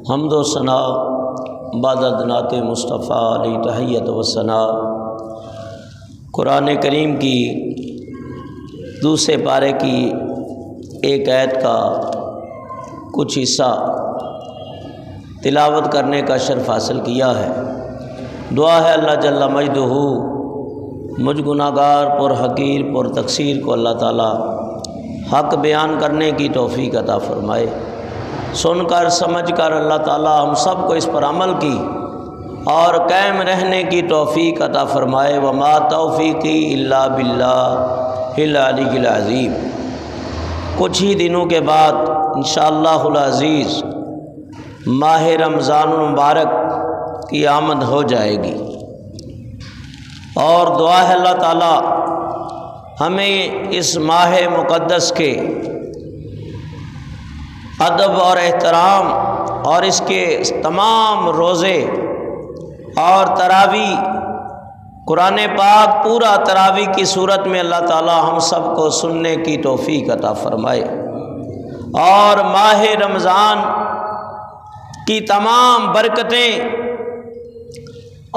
حمد و ثنا بعد نعت مصطفیٰ علیہ تحیت و ثنا۔ قرآن کریم کی دوسرے پارے کی ایک آیت کا کچھ حصہ تلاوت کرنے کا شرف حاصل کیا ہے۔ دعا ہے اللہ جل مجدہ مجھ گناہگار پر حقیر پر تقصیر کو اللہ تعالیٰ حق بیان کرنے کی توفیق عطا فرمائے۔ سن کر سمجھ کر اللہ تعالیٰ ہم سب کو اس پر عمل کی اور قائم رہنے کی توفیق عطا فرمائے۔ وما توفیقی الا باللہ العلی العظیم۔ کچھ ہی دنوں کے بعد انشاءاللہ العزیز ماہ رمضان المبارک کی آمد ہو جائے گی، اور دعا ہے اللہ تعالیٰ ہمیں اس ماہ مقدس کے ادب اور احترام اور اس کے تمام روزے اور تراویح، قرآن پاک پورا تراویح کی صورت میں اللہ تعالیٰ ہم سب کو سننے کی توفیق عطا فرمائے، اور ماہ رمضان کی تمام برکتیں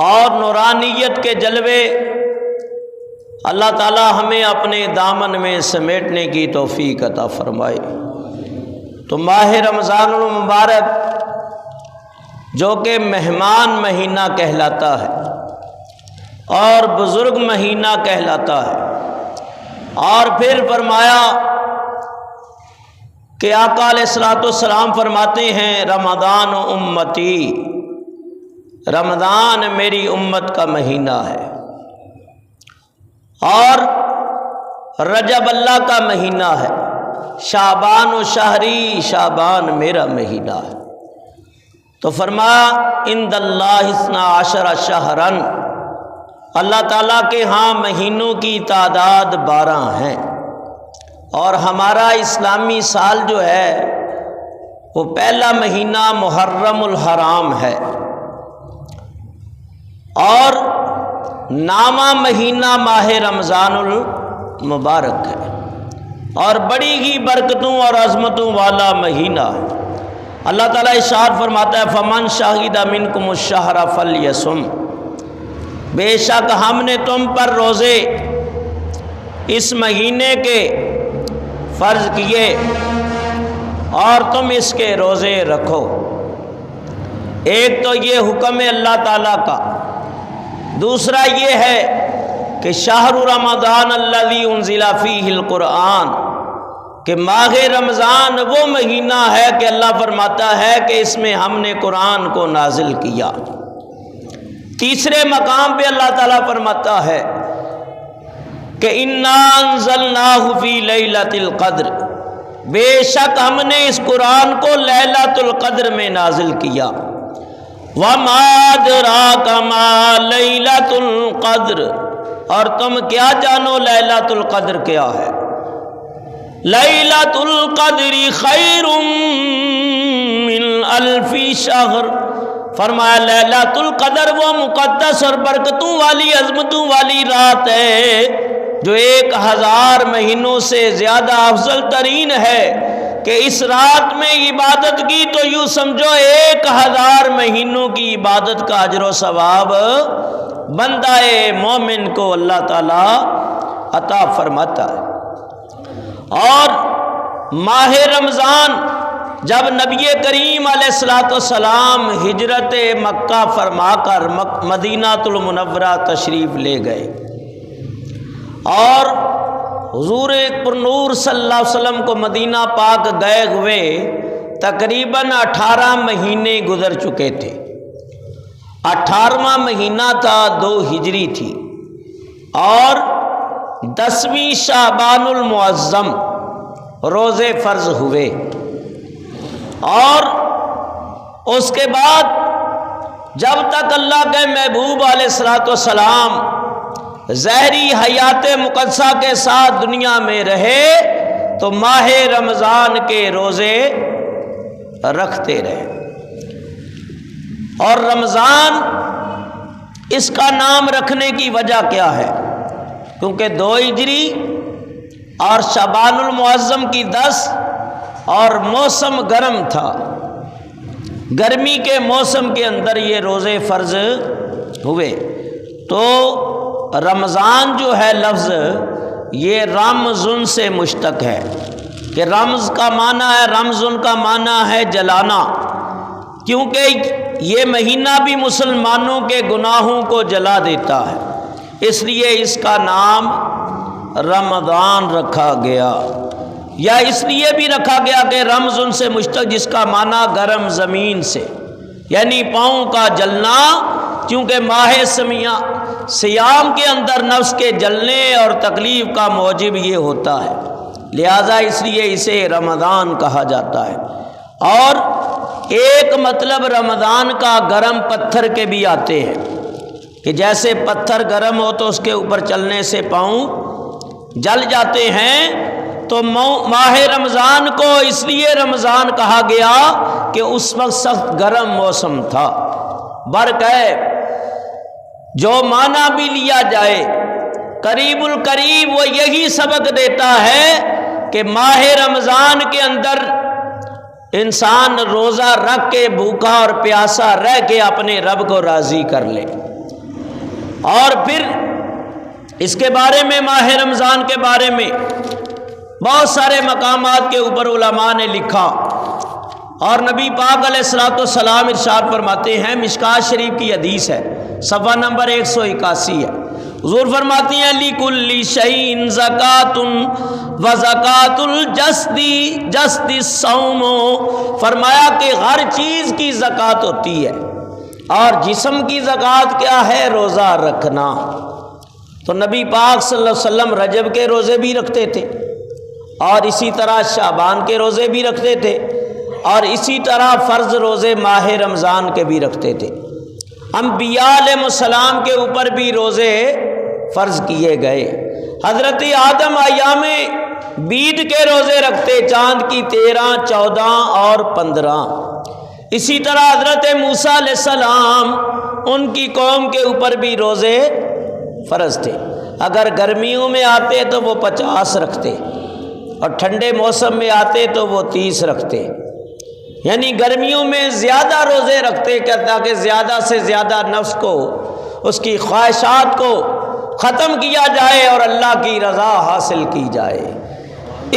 اور نورانیت کے جلوے اللہ تعالیٰ ہمیں اپنے دامن میں سمیٹنے کی توفیق عطا فرمائے۔ تو ماہ رمضان المبارک جو کہ مہمان مہینہ کہلاتا ہے اور بزرگ مہینہ کہلاتا ہے، اور پھر فرمایا کہ آقا علیہ الصلوۃ والسلام فرماتے ہیں رمضان امتی، رمضان میری امت کا مہینہ ہے، اور رجب اللہ کا مہینہ ہے، شعبان و شہری، شعبان میرا مہینہ ہے۔ تو فرمایا عند اللہ 12 شہرن، اللہ تعالیٰ کے ہاں مہینوں کی تعداد 12 ہیں، اور ہمارا اسلامی سال جو ہے وہ پہلا مہینہ محرم الحرام ہے، اور نامہ مہینہ ماہ رمضان المبارک ہے، اور بڑی ہی برکتوں اور عظمتوں والا مہینہ ہے۔ اللہ تعالیٰ ارشاد فرماتا ہے فمن شہد منکم الشہر فلیصم، بے شک ہم نے تم پر روزے اس مہینے کے فرض کیے اور تم اس کے روزے رکھو۔ ایک تو یہ حکم ہے اللہ تعالیٰ کا، دوسرا یہ ہے کہ شہر رمضان الذی انزل فیہ القرآن، کہ ماہ رمضان وہ مہینہ ہے کہ اللہ فرماتا ہے کہ اس میں ہم نے قرآن کو نازل کیا۔ تیسرے مقام پہ اللہ تعالیٰ فرماتا ہے کہ انا انزلناہ فی لیلۃ القدر، بے شک ہم نے اس قرآن کو لیلۃ القدر میں نازل کیا۔ وما ادراک ما لیلۃ القدر، اور تم کیا جانو لیلۃ القدر کیا ہے؟ لیلۃ القدر خیر من 1000 شہر، فرمایا لیلۃ القدر وہ مقدس اور برکتوں والی عظمتوں والی رات ہے جو 1000 مہینوں سے زیادہ افضل ترین ہے، کہ اس رات میں عبادت کی تو یوں سمجھو 1000 مہینوں کی عبادت کا اجر و ثواب بندہ مومن کو اللہ تعالیٰ عطا فرماتا ہے۔ اور ماہ رمضان جب نبی کریم علیہ الصلوۃ والسلام ہجرت مکہ فرما کر مدینہ المنورہ تشریف لے گئے، اور حضور پر نور صلی اللہ علیہ وسلم کو مدینہ پاک گئے ہوئے تقریباً 18 مہینے گزر چکے تھے۔ 18واں مہینہ تھا 2 ہجری تھی، اور 10ویں شعبان المعظم روزے فرض ہوئے، اور اس کے بعد جب تک اللہ کے محبوب علیہ الصلوۃ والسلام ظاہری حیات مقدسہ کے ساتھ دنیا میں رہے تو ماہ رمضان کے روزے رکھتے رہے۔ اور رمضان اس کا نام رکھنے کی وجہ کیا ہے؟ کیونکہ 2 ہجری اور شعبان المعظم کی 10 اور موسم گرم تھا، گرمی کے موسم کے اندر یہ روزے فرض ہوئے۔ تو رمضان جو ہے لفظ یہ رمضن سے مشتق ہے کہ رمز کا معنی ہے، رمضن کا معنی ہے جلانا، کیونکہ یہ مہینہ بھی مسلمانوں کے گناہوں کو جلا دیتا ہے، اس لیے اس کا نام رمضان رکھا گیا، یا اس لیے بھی رکھا گیا کہ رمضن سے مشتق جس کا معنی گرم زمین سے، یعنی پاؤں کا جلنا، کیونکہ ماہ سیام کے اندر نفس کے جلنے اور تکلیف کا موجب یہ ہوتا ہے، لہذا اس لیے اسے رمضان کہا جاتا ہے۔ اور ایک مطلب رمضان کا گرم پتھر کے بھی آتے ہیں کہ جیسے پتھر گرم ہو تو اس کے اوپر چلنے سے پاؤں جل جاتے ہیں، تو ماہ رمضان کو اس لیے رمضان کہا گیا کہ اس وقت سخت گرم موسم تھا۔ برق ہے جو معنی بھی لیا جائے، قریب القریب وہ یہی سبق دیتا ہے کہ ماہ رمضان کے اندر انسان روزہ رکھ کے بھوکا اور پیاسا رہ کے اپنے رب کو راضی کر لے۔ اور پھر اس کے بارے میں، ماہ رمضان کے بارے میں بہت سارے مقامات کے اوپر علماء نے لکھا، اور نبی پاک علیہ الصلوۃ والسلام ارشاد فرماتے ہیں، مشکات شریف کی حدیث ہے، صفحہ نمبر 181 ہے، حضور فرماتے ہیں لِكُلِّ شَيْءٍ زَكَاةٌ وَزَكَاةُ الْجَسْدِ الصَّوْمُ، فرمایا کہ ہر چیز کی زکوٰۃ ہوتی ہے، اور جسم کی زکوٰۃ کیا ہے؟ روزہ رکھنا۔ تو نبی پاک صلی اللہ علیہ وسلم رجب کے روزے بھی رکھتے تھے، اور اسی طرح شعبان کے روزے بھی رکھتے تھے، اور اسی طرح فرض روزے ماہ رمضان کے بھی رکھتے تھے۔ انبیاء علیہ السلام کے اوپر بھی روزے فرض کیے گئے۔ حضرت آدم ایام بیت کے روزے رکھتے، چاند کی 13، 14 اور 15۔ اسی طرح حضرت موسیٰ علیہ السلام، ان کی قوم کے اوپر بھی روزے فرض تھے۔ اگر گرمیوں میں آتے تو وہ 50 رکھتے، اور ٹھنڈے موسم میں آتے تو وہ 30 رکھتے، یعنی گرمیوں میں زیادہ روزے رکھتے تاکہ زیادہ سے زیادہ نفس کو، اس کی خواہشات کو ختم کیا جائے اور اللہ کی رضا حاصل کی جائے۔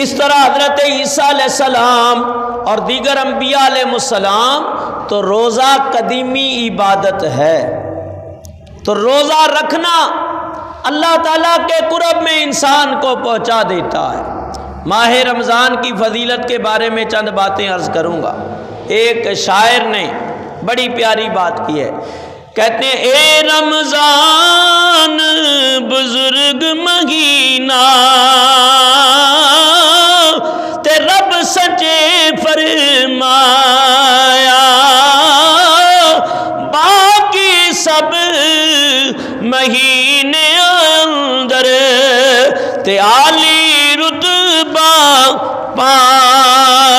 اس طرح حضرت عیسیٰ علیہ السلام اور دیگر انبیاء علیہ السلام، تو روزہ قدیمی عبادت ہے، تو روزہ رکھنا اللہ تعالیٰ کے قرب میں انسان کو پہنچا دیتا ہے۔ ماہ رمضان کی فضیلت کے بارے میں چند باتیں عرض کروں گا۔ ایک شاعر نے بڑی پیاری بات کی ہے، کہتے ہیں اے رمضان بزرگ مہینہ، تے رب سچے فرمایا، باقی سب مہینے اندر تے عالی رتبہ پایا،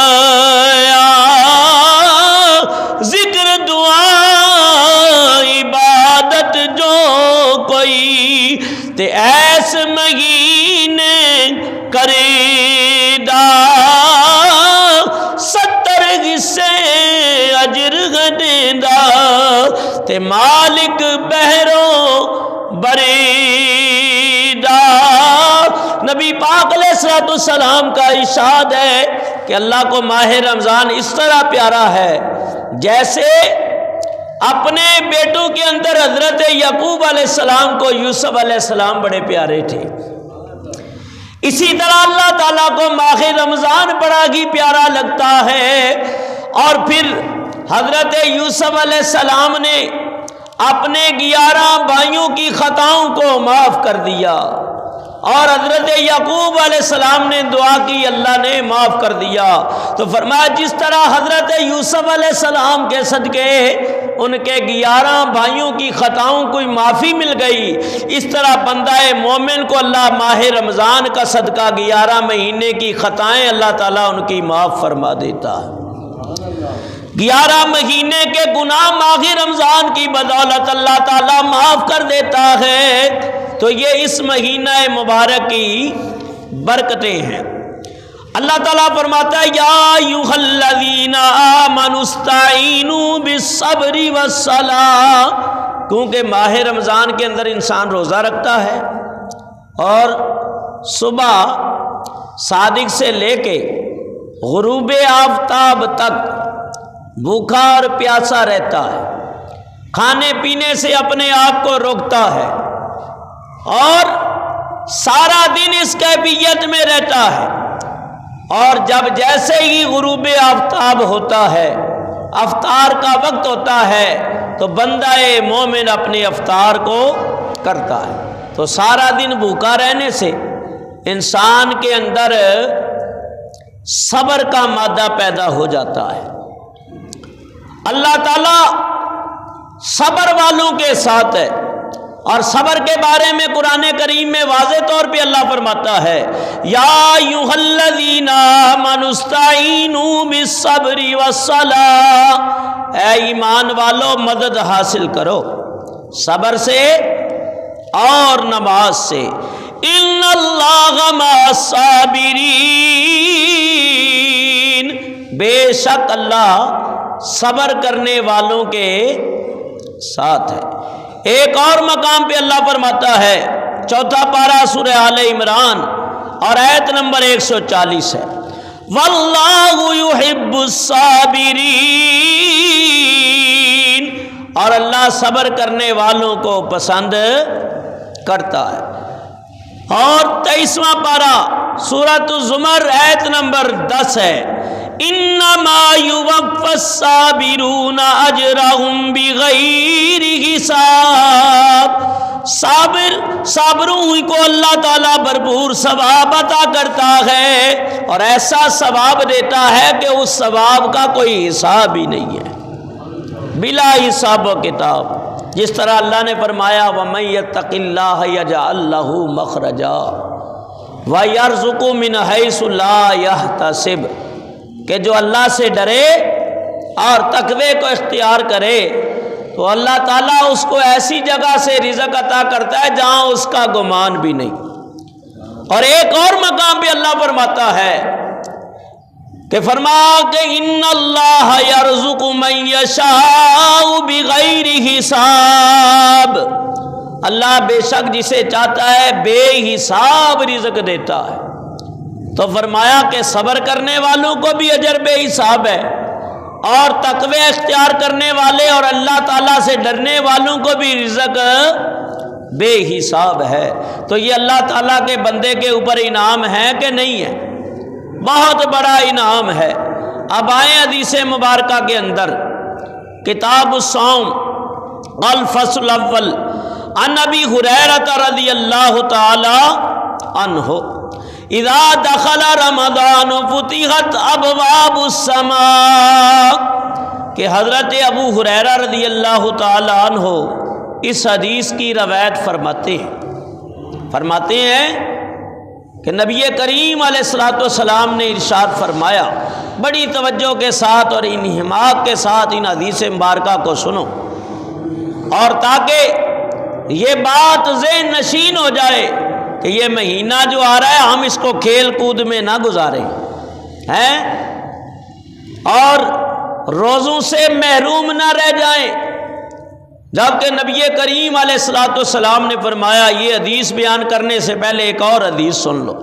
ذکر دعا عبادت جو کوئی تے ایس مہینے کریدا، 70 حصے اجر گنیدا، تے مالک بہرو بریدا۔ نبی پاک علیہ الصلوۃ والسلام کا ارشاد ہے کہ اللہ کو ماہ رمضان اس طرح پیارا ہے جیسے اپنے بیٹوں کے اندر حضرت یعقوب علیہ السلام کو یوسف علیہ السلام بڑے پیارے تھے، اسی طرح اللہ تعالیٰ کو ماہ رمضان بڑا ہی پیارا لگتا ہے۔ اور پھر حضرت یوسف علیہ السلام نے اپنے 11 بھائیوں کی خطاؤں کو معاف کر دیا، اور حضرت یعقوب علیہ السلام نے دعا کی، اللہ نے معاف کر دیا۔ تو فرمایا جس طرح حضرت یوسف علیہ السلام کے صدقے ان کے 11 بھائیوں کی خطاؤں کو معافی مل گئی، اس طرح بندہ مومن کو اللہ ماہ رمضان کا صدقہ 11 مہینے کی خطائیں اللہ تعالیٰ ان کی معاف فرما دیتا ہے۔ 11 مہینے کے گناہ ماہ رمضان کی بدولت اللہ تعالیٰ معاف کر دیتا ہے۔ تو یہ اس مہینہ مبارک کی برکتیں ہیں۔ اللہ تعالیٰ فرماتا ہے یا ایھا الذین آمنوا استعینوا بالصبر والصلاۃ، کیونکہ ماہ رمضان کے اندر انسان روزہ رکھتا ہے اور صبح صادق سے لے کے غروب آفتاب تک بھوکا اور پیاسا رہتا ہے، کھانے پینے سے اپنے آپ کو روکتا ہے اور سارا دن اس کیفیت میں رہتا ہے، اور جب جیسے ہی غروب آفتاب ہوتا ہے، افطار کا وقت ہوتا ہے، تو بندہ مومن اپنے افطار کو کرتا ہے۔ تو سارا دن بھوکا رہنے سے انسان کے اندر صبر کا مادہ پیدا ہو جاتا ہے۔ اللہ تعالیٰ صبر والوں کے ساتھ ہے، اور صبر کے بارے میں قرآن کریم میں واضح طور پہ اللہ فرماتا ہے یا ایھا الذین آمنوا استعینوا بالصبر والصلاۃ، اے ایمان والو مدد حاصل کرو صبر سے اور نماز سے، ان اللہ مع الصابرین، بے شک اللہ صبر کرنے والوں کے ساتھ ہے۔ ایک اور مقام پہ اللہ فرماتا ہے، چوتھا پارہ سورہ آل عمران اور آیت نمبر 140 ہے، واللہ یحب الصابرین، اور اللہ صبر کرنے والوں کو پسند کرتا ہے۔ اور 23واں پارہ سورۃ الزمر آیت نمبر 10 ہے، انما یوفی الصابرون اجرهم بغیر حساب، صابروں کو اللہ تعالیٰ بھرپور ثواب عطا کرتا ہے اور ایسا ثواب دیتا ہے کہ اس ثواب کا کوئی حساب ہی نہیں ہے، بلا حساب و کتاب۔ جس طرح اللہ نے فرمایا وَمَن يَتَّقِ اللَّهَ يَجْعَل لَّهُ مَخْرَجًا وَيَرْزُقْهُ مِنْ حَيْثُ لَا يَحْتَسِبُ، کہ جو اللہ سے ڈرے اور تقوی کو اختیار کرے تو اللہ تعالیٰ اس کو ایسی جگہ سے رزق عطا کرتا ہے جہاں اس کا گمان بھی نہیں۔ اور ایک اور مقام پہ اللہ فرماتا ہے کہ کہ ان اللہ یرزق من یشاء بغیر حساب، اللہ بے شک جسے چاہتا ہے بے حساب رزق دیتا ہے۔ تو فرمایا کہ صبر کرنے والوں کو بھی اجر بے حساب ہے، اور تقوی اختیار کرنے والے اور اللہ تعالیٰ سے ڈرنے والوں کو بھی رزق بے حساب ہے۔ تو یہ اللہ تعالیٰ کے بندے کے اوپر انعام ہے کہ نہیں ہے؟ بہت بڑا انعام ہے۔ اب آئیں حدیث مبارکہ کے اندر، کتاب الصوم الفصل الاول، عن ابی ہریرہ رضی اللہ تعالی عنہ اذا دخل رمضان فتحت ابواب السماء، کہ حضرت ابو ہریرہ رضی اللہ تعالی عنہ اس حدیث کی روایت فرماتے ہیں کہ نبی کریم علیہ الصلوۃ والسلام نے ارشاد فرمایا، بڑی توجہ کے ساتھ اور انہماک کے ساتھ ان حدیث مبارکہ کو سنو، اور تاکہ یہ بات ذہن نشین ہو جائے کہ یہ مہینہ جو آ رہا ہے ہم اس کو کھیل کود میں نہ گزاریں ہیں اور روزوں سے محروم نہ رہ جائیں، جبکہ نبی کریم علیہ الصلوۃ والسلام نے فرمایا۔ یہ حدیث بیان کرنے سے پہلے ایک اور حدیث سن لو۔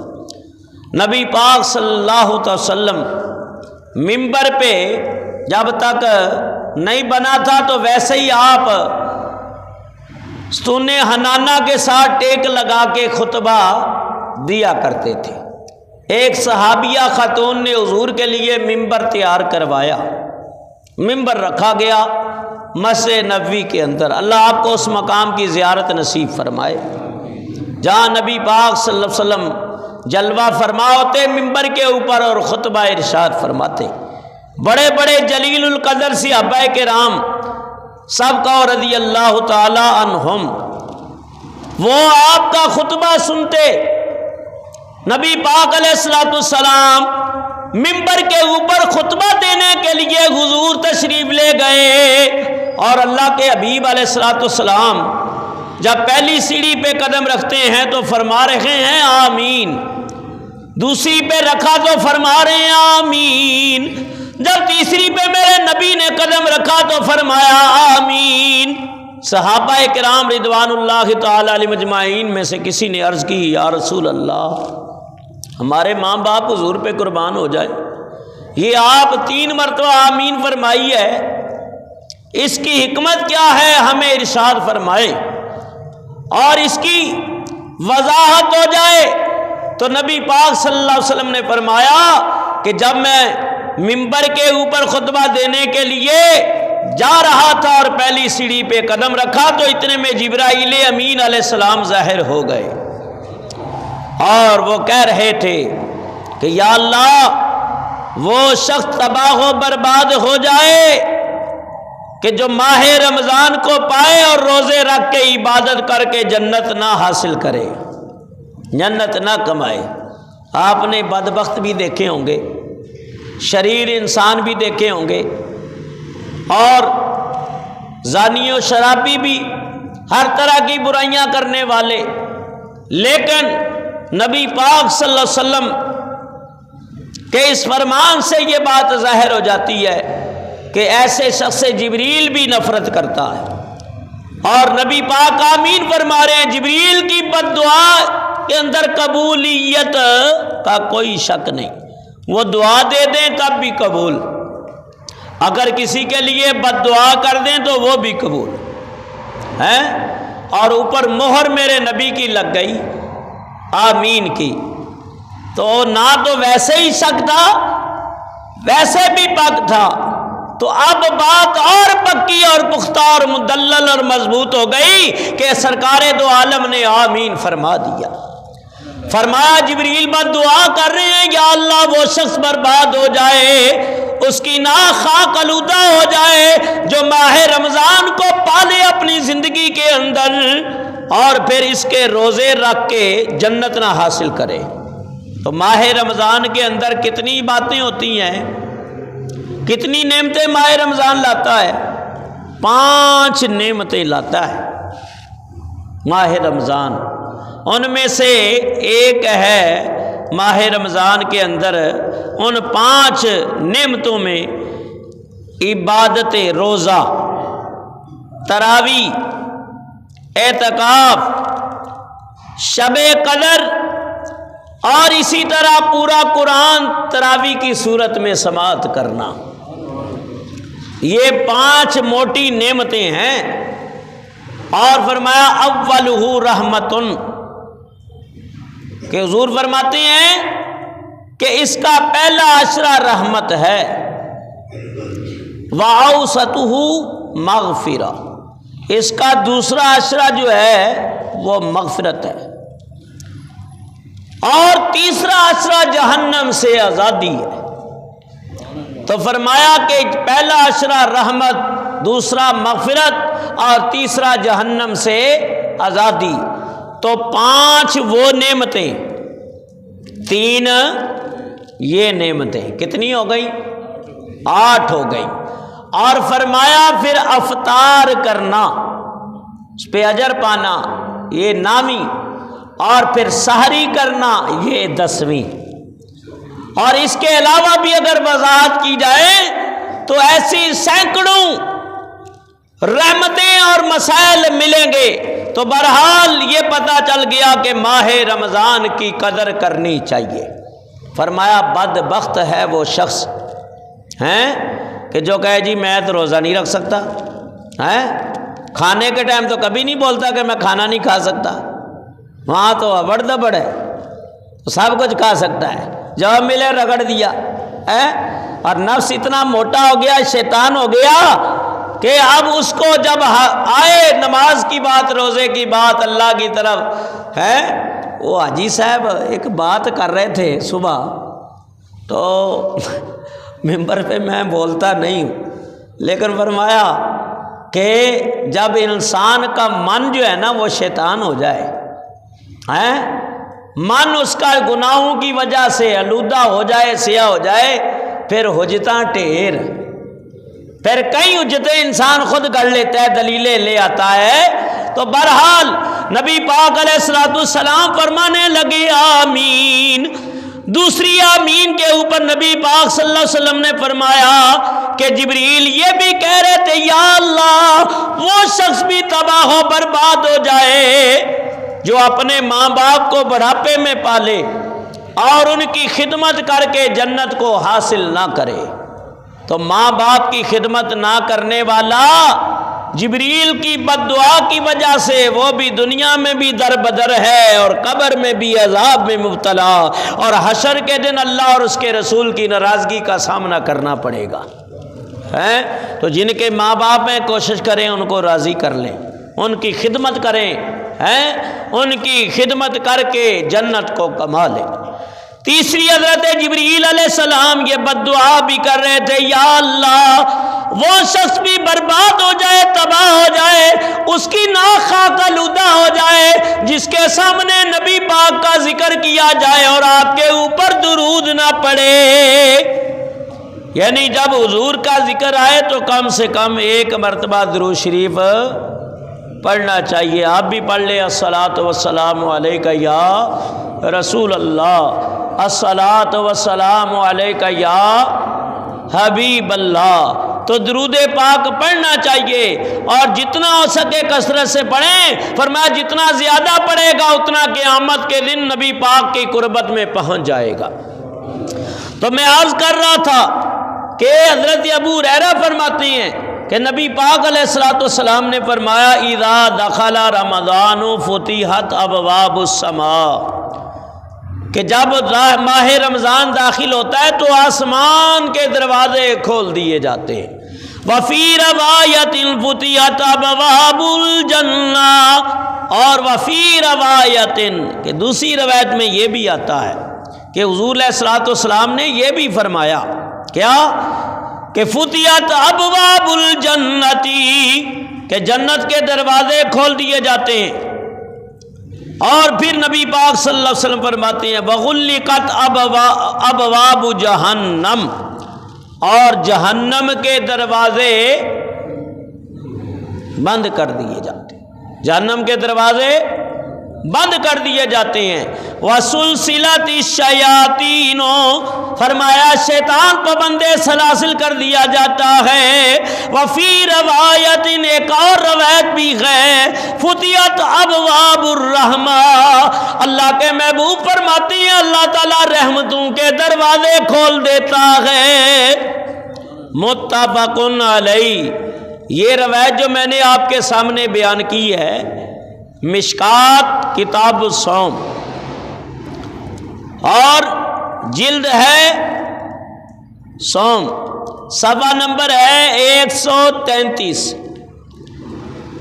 نبی پاک صلی اللہ علیہ وسلم ممبر پہ جب تک نہیں بنا تھا تو ویسے ہی آپ ستون حنانہ کے ساتھ ٹیک لگا کے خطبہ دیا کرتے تھے۔ ایک صحابیہ خاتون نے حضور کے لیے ممبر تیار کروایا، ممبر رکھا گیا مسجد نبوی کے اندر۔ اللہ آپ کو اس مقام کی زیارت نصیب فرمائے جہاں نبی پاک صلی اللہ علیہ وسلم جلوہ فرما ہوتے ممبر کے اوپر اور خطبہ ارشاد فرماتے۔ بڑے بڑے جلیل القدر صحابہ کرام سب کا رضی اللہ تعالی عنہم، وہ آپ کا خطبہ سنتے۔ نبی پاک علیہ الصلوۃ والسلام ممبر کے اوپر خطبہ دینے کے لیے حضور تشریف لے گئے، اور اللہ کے حبیب علیہ الصلوۃ والسلام جب پہلی سیڑھی پہ قدم رکھتے ہیں تو فرما رہے ہیں آمین۔ دوسری پہ رکھا تو فرما رہے ہیں آمین، جب تیسری پہ میرے نبی نے قدم رکھا تو فرمایا آمین۔ صحابہ کرام رضوان اللہ تعالی علیہ مجمعین میں سے کسی نے عرض کی یا رسول اللہ، ہمارے ماں باپ حضور پہ قربان ہو جائے، یہ آپ 3 مرتبہ آمین فرمائی ہے، اس کی حکمت کیا ہے ہمیں ارشاد فرمائے اور اس کی وضاحت ہو جائے۔ تو نبی پاک صلی اللہ علیہ وسلم نے فرمایا کہ جب میں منبر کے اوپر خطبہ دینے کے لیے جا رہا تھا اور پہلی سیڑھی پہ قدم رکھا تو اتنے میں جبرائیل امین علیہ السلام ظاہر ہو گئے اور وہ کہہ رہے تھے کہ یا اللہ وہ شخص تباہ و برباد ہو جائے کہ جو ماہ رمضان کو پائے اور روزے رکھ کے عبادت کر کے جنت نہ حاصل کرے، جنت نہ کمائے۔ آپ نے بدبخت بھی دیکھے ہوں گے، شریر انسان بھی دیکھے ہوں گے، اور زانی و شرابی بھی، ہر طرح کی برائیاں کرنے والے، لیکن نبی پاک صلی اللہ علیہ وسلم کے اس فرمان سے یہ بات ظاہر ہو جاتی ہے کہ ایسے شخص سے جبریل بھی نفرت کرتا ہے، اور نبی پاک آمین فرما رہے ہیں۔ جبریل کی بد دعا کے اندر قبولیت کا کوئی شک نہیں، وہ دعا دے دیں تب بھی قبول، اگر کسی کے لیے بد دعا کر دیں تو وہ بھی قبول ہے، اور اوپر مہر میرے نبی کی لگ گئی آمین کی، تو نہ تو ویسے ہی شک تھا ویسے بھی پک تھا، تو اب بات اور پکی اور پختہ اور مدلل اور مضبوط ہو گئی کہ سرکار دو عالم نے آمین فرما دیا۔ فرمایا جبریل بد دعا کر رہے ہیں یا اللہ وہ شخص برباد ہو جائے، اس کی ناک خاک آلودہ ہو جائے جو ماہ رمضان کو پالے اپنی زندگی کے اندر اور پھر اس کے روزے رکھ کے جنت نہ حاصل کرے۔ تو ماہ رمضان کے اندر کتنی باتیں ہوتی ہیں، کتنی نعمتیں ماہ رمضان لاتا ہے، 5 نعمتیں لاتا ہے ماہ رمضان، ان میں سے ایک ہے ماہ رمضان کے اندر ان 5 نعمتوں میں عبادت روزہ، تراویح، اعتکاف، شب قدر، اور اسی طرح پورا قرآن تراویح کی صورت میں سماعت کرنا۔ یہ 5 موٹی نعمتیں ہیں، اور فرمایا اولہ رحمتن، کہ حضور فرماتے ہیں کہ اس کا پہلا عشرہ رحمت ہے، وَأَوْسَطُهُ مغفرہ، اس کا دوسرا عشرہ جو ہے وہ مغفرت ہے، اور تیسرا عشرہ جہنم سے آزادی ہے۔ تو فرمایا کہ پہلا عشرہ رحمت، دوسرا مغفرت، اور تیسرا جہنم سے آزادی۔ تو 5 وہ نعمتیں، 3 یہ نعمتیں، کتنی ہو گئی؟ 8 ہو گئی۔ اور فرمایا پھر افطار کرنا، اس پہ اجر پانا، یہ 9ویں، اور پھر سحری کرنا، یہ 10ویں۔ اور اس کے علاوہ بھی اگر وضاحت کی جائے تو ایسی سینکڑوں رحمتیں اور مسائل ملیں گے۔ تو بہرحال یہ پتہ چل گیا کہ ماہ رمضان کی قدر کرنی چاہیے۔ فرمایا بدبخت ہے وہ شخص ہیں کہ جو کہے جی میں تو روزہ نہیں رکھ سکتا، کھانے کے ٹائم تو کبھی نہیں بولتا کہ میں کھانا نہیں کھا سکتا، وہاں تو ابڑ دبڑ ہے، تو سب کچھ کھا سکتا ہے، جب ملے رگڑ دیا، اور نفس اتنا موٹا ہو گیا، شیطان ہو گیا کہ اب اس کو جب آئے نماز کی بات، روزے کی بات، اللہ کی طرف ہے۔ وہ حاجی صاحب ایک بات کر رہے تھے صبح، تو ممبر پہ میں بولتا نہیں ہوں، لیکن فرمایا کہ جب انسان کا من جو ہے نا وہ شیطان ہو جائے، من اس کا گناہوں کی وجہ سے آلودہ ہو جائے، سیاہ ہو جائے، پھر حجتاں ٹھیر، پھر کئی حجتیں انسان خود گڑھ لیتا ہے، دلیلیں لے آتا ہے۔ تو بہرحال نبی پاک علیہ السلام فرمانے لگے آمین، دوسری آمین کے اوپر نبی پاک صلی اللہ علیہ وسلم نے فرمایا کہ جبریل یہ بھی کہہ رہے تھے یا اللہ وہ شخص بھی تباہ و برباد ہو جائے جو اپنے ماں باپ کو بڑھاپے میں پالے اور ان کی خدمت کر کے جنت کو حاصل نہ کرے۔ تو ماں باپ کی خدمت نہ کرنے والا جبریل کی بد دعا کی وجہ سے وہ بھی دنیا میں بھی در بدر ہے اور قبر میں بھی عذاب میں مبتلا، اور حشر کے دن اللہ اور اس کے رسول کی ناراضگی کا سامنا کرنا پڑے گا۔ تو جن کے ماں باپ ہیں کوشش کریں ان کو راضی کر لیں، ان کی خدمت کریں، ان کی خدمت کر کے جنت کو کما لیں۔ تیسری حضرت جبریل علیہ السلام یہ بد دعا بھی کر رہے تھے یا اللہ وہ شخص بھی برباد ہو جائے، تباہ ہو جائے، اس کی ناک خاک آلودہ ہو جائے جس کے سامنے نبی پاک کا ذکر کیا جائے اور آپ کے اوپر درود نہ پڑے۔ یعنی جب حضور کا ذکر آئے تو کم سے کم ایک مرتبہ درود شریف پڑھنا چاہیے۔ آپ بھی پڑھ لیں الصلاۃ والسلام علیک یا رسول اللہ، الصلاۃ والسلام علیک یا حبیب اللہ۔ تو درود پاک پڑھنا چاہیے اور جتنا ہو سکے کثرت سے پڑھیں۔ فرمایا جتنا زیادہ پڑھے گا اتنا قیامت کے دن نبی پاک کی قربت میں پہنچ جائے گا۔ تو میں عرض کر رہا تھا کہ حضرت ابو ہریرہ فرماتے ہیں کہ نبی پاک علیہ الصلوۃ والسلام نے فرمایا اذا دخل رمضان فتحت ابواب السماء، کہ جب ماہ رمضان داخل ہوتا ہے تو آسمان کے دروازے کھول دیے جاتے ہیں۔ وفی روایت فتحت ابواب الجنہ، اور وفی روایت کہ دوسری روایت میں یہ بھی آتا ہے کہ حضور علیہ الصلوۃ والسلام نے یہ بھی فرمایا کیا کہ فتحت ابواب الجنتی، کہ جنت کے دروازے کھول دیے جاتے ہیں۔ اور پھر نبی پاک صلی اللہ علیہ وسلم فرماتے ہیں وغلقت ابواب جہنم، اور جہنم کے دروازے بند کر دیے جاتے ہیں، جہنم کے دروازے بند کر دیے جاتے ہیں۔ وسلسلت الشیاطین، فرمایا شیطان پابندِ سلاسل کر دیا جاتا ہے۔ وفی روایت، ایک اور روایت بھی ہے فتحت ابواب الرحمہ، اللہ کے محبوب فرماتے ہیں اللہ تعالیٰ رحمتوں کے دروازے کھول دیتا ہے۔ متفق علیہ، یہ روایت جو میں نے آپ کے سامنے بیان کی ہے مشکات کتاب الصوم، اور جلد ہے صوم، صفحہ نمبر ہے 133۔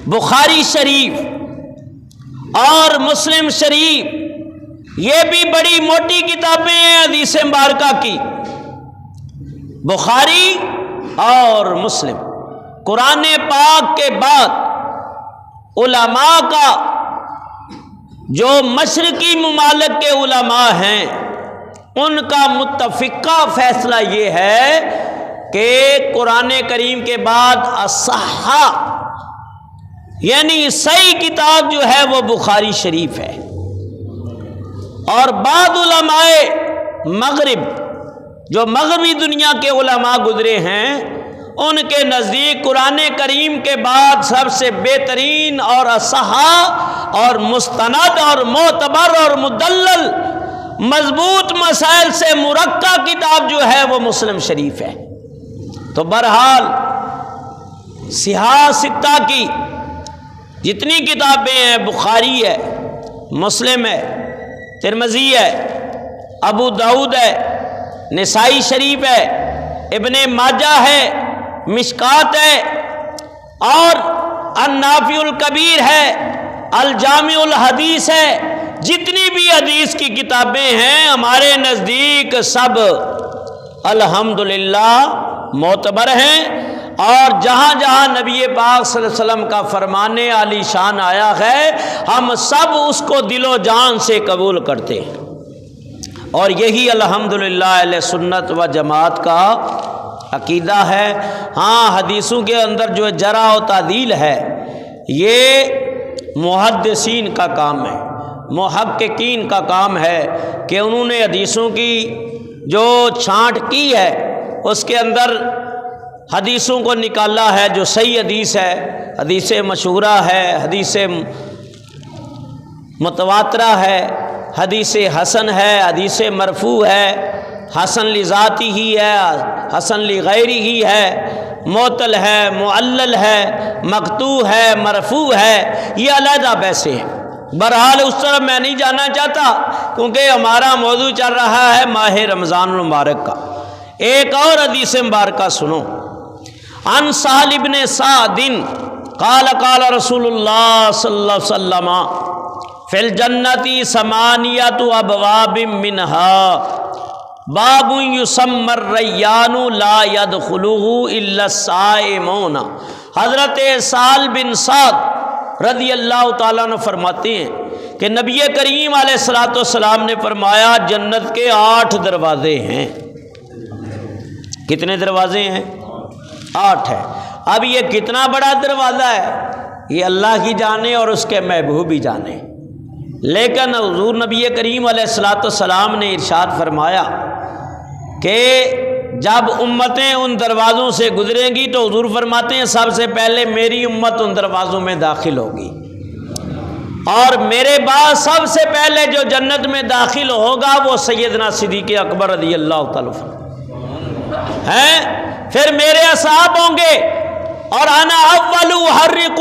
بخاری شریف اور مسلم شریف یہ بھی بڑی موٹی کتابیں ہیں حدیث مبارکہ کی، بخاری اور مسلم۔ قرآن پاک کے بعد علماء کا جو مشرقی ممالک کے علماء ہیں ان کا متفقہ فیصلہ یہ ہے کہ قرآن کریم کے بعد اصحاح یعنی صحیح کتاب جو ہے وہ بخاری شریف ہے، اور بعض علماء مغرب جو مغربی دنیا کے علماء گزرے ہیں ان کے نزدیک قرآن کریم کے بعد سب سے بہترین اور اصحاح اور مستند اور معتبر اور مدلل مضبوط مسائل سے مرکہ کتاب جو ہے وہ مسلم شریف ہے۔ تو بہرحال صحاح ستہ کی جتنی کتابیں ہیں، بخاری ہے، مسلم ہے، ترمذی ہے، ابو داؤد ہے، نسائی شریف ہے، ابن ماجہ ہے، مشکات ہے، اور النافع الکبیر ہے، الجامع الحدیث ہے، جتنی بھی حدیث کی کتابیں ہیں ہمارے نزدیک سب الحمدللہ معتبر ہیں، اور جہاں جہاں نبی پاک صلی اللہ علیہ وسلم کا فرمان عالی شان آیا ہے ہم سب اس کو دل و جان سے قبول کرتے ہیں، اور یہی الحمدللہ اہل سنت و جماعت کا عقیدہ ہے۔ ہاں حدیثوں کے اندر جو جرح و تعدیل ہے یہ محدثین کا کام ہے، محققین کا کام ہے کہ انہوں نے حدیثوں کی جو چھانٹ کی ہے اس کے اندر حدیثوں کو نکالا ہے جو صحیح حدیث ہے، حدیث مشہورہ ہے، حدیث متواترہ ہے، حدیث حسن ہے، حدیث مرفوع ہے، حسن لذاتی ہی ہے، حسن لغیری ہی ہے، معتل ہے، معلل ہے، مقطوع ہے، مرفوع ہے، یہ علیحدہ بحثیں ہیں۔ بہرحال اس طرف میں نہیں جانا چاہتا کیونکہ ہمارا موضوع چل رہا ہے ماہ رمضان المبارک کا۔ ایک اور حدیث مبارکہ سنو، عن سہل بن سعد قال قال رسول اللہ صلی اللہ علیہ وسلم فی الجنت ثمانیۃ ابواب منہا باب یسمی الریان لا یدخلہ الا الصائمون۔ حضرت سہل بن سعد رضی اللہ تعالیٰ عنہ فرماتے ہیں کہ نبی کریم علیہ الصلوۃ والسلام نے فرمایا جنت کے 8 دروازے ہیں۔ کتنے دروازے ہیں؟ 8 ہے۔ اب یہ کتنا بڑا دروازہ ہے یہ اللہ کی جانے اور اس کے محبوب ہی جانے، لیکن حضور نبی کریم علیہ الصلوۃ والسلام نے ارشاد فرمایا کہ جب امتیں ان دروازوں سے گزریں گی تو حضور فرماتے ہیں سب سے پہلے میری امت ان دروازوں میں داخل ہوگی، اور میرے بعد سب سے پہلے جو جنت میں داخل ہوگا وہ سیدنا صدیق اکبر رضی اللہ تعالیٰ عنہ ہیں، پھر میرے اصحاب ہوں گے، اور انا اول احرق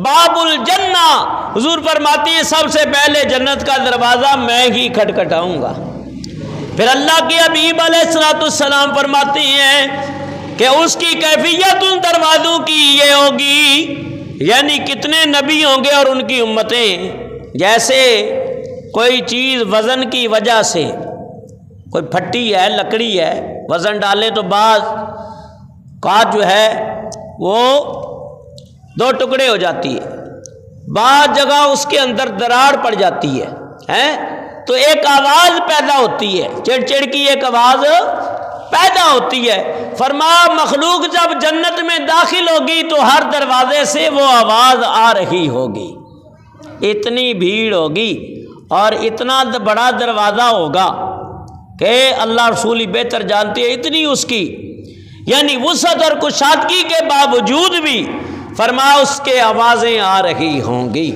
باب الجنہ، حضور فرماتی ہیں سب سے پہلے جنت کا دروازہ میں ہی کھٹکھٹاؤں گا۔ پھر اللہ کے حبیب علیہ الصلوۃ والسلام فرماتے ہیں کہ اس کی کیفیت ان دروازوں کی یہ ہوگی، یعنی کتنے نبی ہوں گے اور ان کی امتیں، جیسے کوئی چیز وزن کی وجہ سے، کوئی پھٹی ہے، لکڑی ہے، وزن ڈالے تو بعض کا جو ہے وہ 2 ٹکڑے ہو جاتی ہے، بعض جگہ اس کے اندر دراڑ پڑ جاتی ہے تو ایک آواز پیدا ہوتی ہے، چڑ چڑ کی ایک آواز پیدا ہوتی ہے۔ فرمایا مخلوق جب جنت میں داخل ہوگی تو ہر دروازے سے وہ آواز آ رہی ہوگی، اتنی بھیڑ ہوگی اور اتنا بڑا دروازہ ہوگا کہ اللہ رسول بہتر جانتے ہیں اتنی اس کی یعنی وسعت اور کشادگی کے باوجود بھی فرمایا اس کے آوازیں آ رہی ہوں گی۔